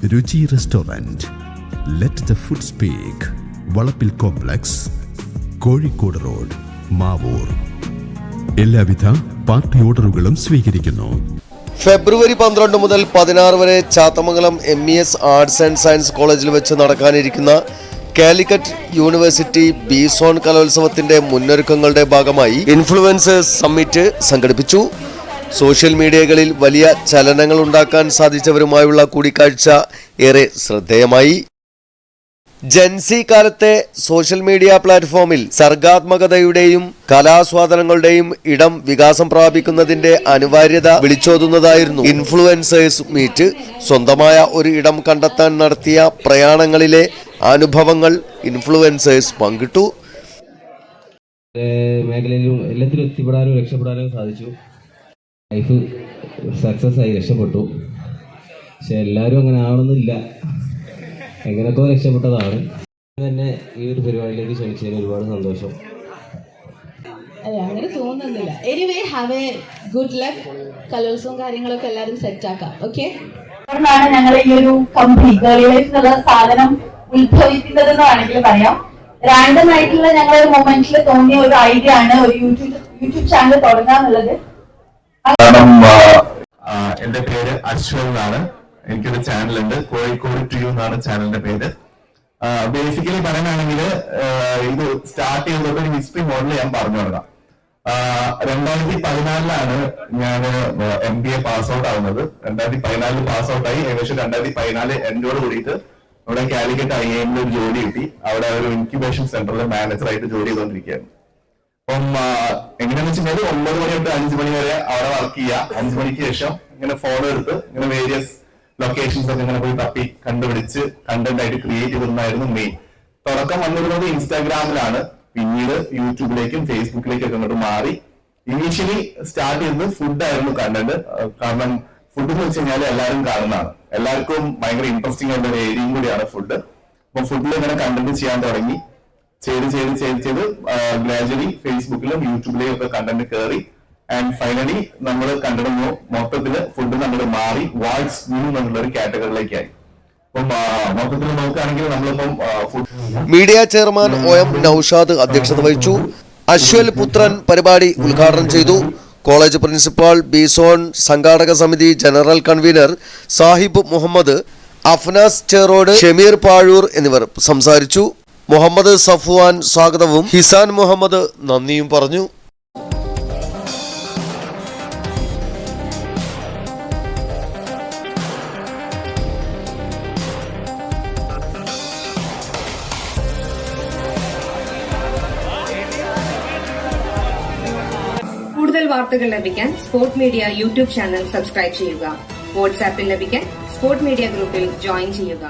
രുചി restaurant. Let the food speak. വളപ്പിൽ complex, Kozhikode road, Mavoor. എല്ലാവിധ പാർട്ടി ഓർഡറുകളും സ്വീകരിക്കുന്നു. ഫെബ്രുവരി 12 മുതൽ 16 വരെ Chathamangalam MES arts and science കോളേജിൽ വെച്ച് നടക്കാനിരിക്കുന്ന കാലിക്കറ്റ് യൂണിവേഴ്സിറ്റി ബിസോൺ കലോത്സവത്തിന്റെ മുന്നൊരുക്കങ്ങളുടെ ഭാഗമായി ഇൻഫ്ലുവൻസേഴ്സ് സമ്മിറ്റ് സംഘടിപ്പിച്ചു. സോഷ്യൽ മീഡിയകളിൽ വലിയ ചലനങ്ങൾ ഉണ്ടാക്കാൻ സാധിച്ചവരുമായുള്ള കൂടിക്കാഴ്ച ഏറെ ശ്രദ്ധേയമായി. ജൻസി കാലത്തെ സോഷ്യൽ മീഡിയ പ്ലാറ്റ്ഫോമിൽ സർഗാത്മകതയുടെയും കലാസ്വാദനങ്ങളുടെയും ഇടം വികാസം പ്രാപിക്കുന്നതിന്റെ അനിവാര്യത വിളിച്ചോതുന്നതായിരുന്നു ഇൻഫ്ലുവൻസേഴ്സ് മീറ്റ്. സ്വന്തമായ ഒരു ഇടം കണ്ടെത്താൻ നടത്തിയ പ്രയാണങ്ങളിലെ അനുഭവങ്ങൾ ഇൻഫ്ലുവൻസേഴ്സ് പങ്കിട്ടു. മേഖലയിലും എല്ലാത്തിലും എത്തിപ്പെടാനും രക്ഷപ്പെടാനും സാധിച്ചു. ലൈഫ് സക്സസ് ആയി, രക്ഷപ്പെട്ടു. പക്ഷെ എല്ലാവരും അങ്ങനെ ആവണമെന്നില്ല, എങ്ങനെയൊക്കെ രക്ഷപ്പെട്ടതാണ്. തന്നെ ഈ ഒരു പരിപാടിയിലേക്ക് ക്ഷണിച്ചതിന് ഒരുപാട് സന്തോഷം. അങ്ങനെ തോന്നുന്നില്ല. Anyway have A good luck. കലോത്സവം കാര്യങ്ങളൊക്കെ എല്ലാവരും സെറ്റ് ആക്കാം. ഓക്കെ, ഞങ്ങൾ ഈ ഒരു കമ്പനി ഗേളി ലൈഫ് എന്നുള്ള സാധനം ഉത്ഭവിക്കുന്നത് എന്ന് വേണമെങ്കിൽ പറയാം. റാൻഡം ആയിട്ടുള്ള ഞങ്ങളൊരു മൊമെന്റിൽ തോന്നിയ ഒരു ഐഡിയ ആണ് ഒരു യൂട്യൂബ് ചാനൽ തുടങ്ങാന്നുള്ളത്. എന്റെ പേര് അശ്വൽ എന്നാണ്. എനിക്കൊരു ചാനലുണ്ട്, കോഴിക്കോട് ടു എന്നാണ് ചാനലിന്റെ പേര്. ബേസിക്കലി പറയാനാണെങ്കിൽ ഇത് സ്റ്റാർട്ട് ചെയ്തത് ഒരു ഹിസ്റ്ററി മോഡൽ ഞാൻ പറഞ്ഞു തുടങ്ങാം. 2014 ഞാൻ MBA പാസ് ഔട്ട് ആവുന്നത്. 2014 പാസ് ഔട്ട് ആയി. ഏകദേശം 2014 എന്നോട് കൂടിയിട്ട് ഇവിടെ കാലിക്കറ്റ് IIM ഒരു ജോലി കിട്ടി. അവിടെ ഒരു ഇൻക്യുബേഷൻ സെന്ററിൽ മാനേജറായിട്ട് ജോലി ചെയ്തുകൊണ്ടിരിക്കുകയാണ്. അപ്പം എങ്ങനെയാണെന്ന് വെച്ചാൽ 9 മണി തൊട്ട് 5 മണി വരെ അവിടെ വർക്ക് ചെയ്യുക. 5 മണിക്ക് ശേഷം ഇങ്ങനെ ഫോൺ എടുത്ത് ഇങ്ങനെ വേരിയസ് ലൊക്കേഷൻസ് ഒക്കെ ഇങ്ങനെ പോയി തപ്പി കണ്ടുപിടിച്ച് കണ്ടന്റ് ആയിട്ട് ക്രിയേറ്റ് ചെയ്തിരുന്നായിരുന്നു മെയിൻ. തുടക്കം വന്നിരുന്നത് ഇൻസ്റ്റാഗ്രാമിലാണ്, പിന്നീട് യൂട്യൂബിലേക്കും ഫേസ്ബുക്കിലേക്കും ഒക്കെ അങ്ങോട്ട് മാറി. ഇനീഷ്യലി സ്റ്റാർട്ട് ചെയ്തത് ഫുഡായിരുന്നു കണ്ടന്റ്. കാരണം ഫുഡ് എന്ന് വെച്ച് കഴിഞ്ഞാൽ എല്ലാവരും കാണുന്നതാണ്, എല്ലാവർക്കും ഭയങ്കര ഇൻട്രസ്റ്റിംഗ് ആയിട്ടുള്ള ഒരു ഏരിയയും കൂടിയാണ് ഫുഡ്. അപ്പൊ ഫുഡിൽ ഇങ്ങനെ കണ്ടന്റ് ചെയ്യാൻ തുടങ്ങി. ചെയ്ത് ഗ്രാജുവലി ഫേസ്ബുക്കിലും യൂട്യൂബിലെയും ഒക്കെ കണ്ടന്റ് കയറി. ആൻഡ് ഫൈനലി നമ്മൾ കണ്ടിടുന്നു മൊത്തത്തില് ഫുഡ് നമ്മൾ മാറി വാട്സ് ന്യൂ എന്നുള്ള ഒരു കാറ്റഗറിയിലേക്കായി. അപ്പം മൊത്തത്തിൽ നോക്കുകയാണെങ്കിൽ നമ്മളിപ്പം മീഡിയ ചെയർമാൻ OM നൌഷാദ് അധ്യക്ഷത വഹിച്ചു. അശ്വൽ പുത്രൻ പരിപാടി ഉദ്ഘാടനം ചെയ്തു. കോളേജ് പ്രിൻസിപ്പാൾ, ബിസോൺ സംഘാടക സമിതി ജനറൽ കൺവീനർ സാഹിബ് മുഹമ്മദ്, അഫ്നാസ് ചേറോഡ്, ഷമീർ പാഴൂർ എന്നിവർ സംസാരിച്ചു. മുഹമ്മദ് സഫ്വാൻ സ്വാഗതവും ഹിസാൻ മുഹമ്മദ് നന്ദിയും പറഞ്ഞു. കൂടുതൽ വാർത്തകൾ ലഭിക്കാൻ sport media YouTube channel subscribe ചെയ്യുക. വാട്സാപ്പിൽ ലഭിക്കാൻ സ്പോർട് മീഡിയ ഗ്രൂപ്പിൽ ജോയിൻ ചെയ്യുക.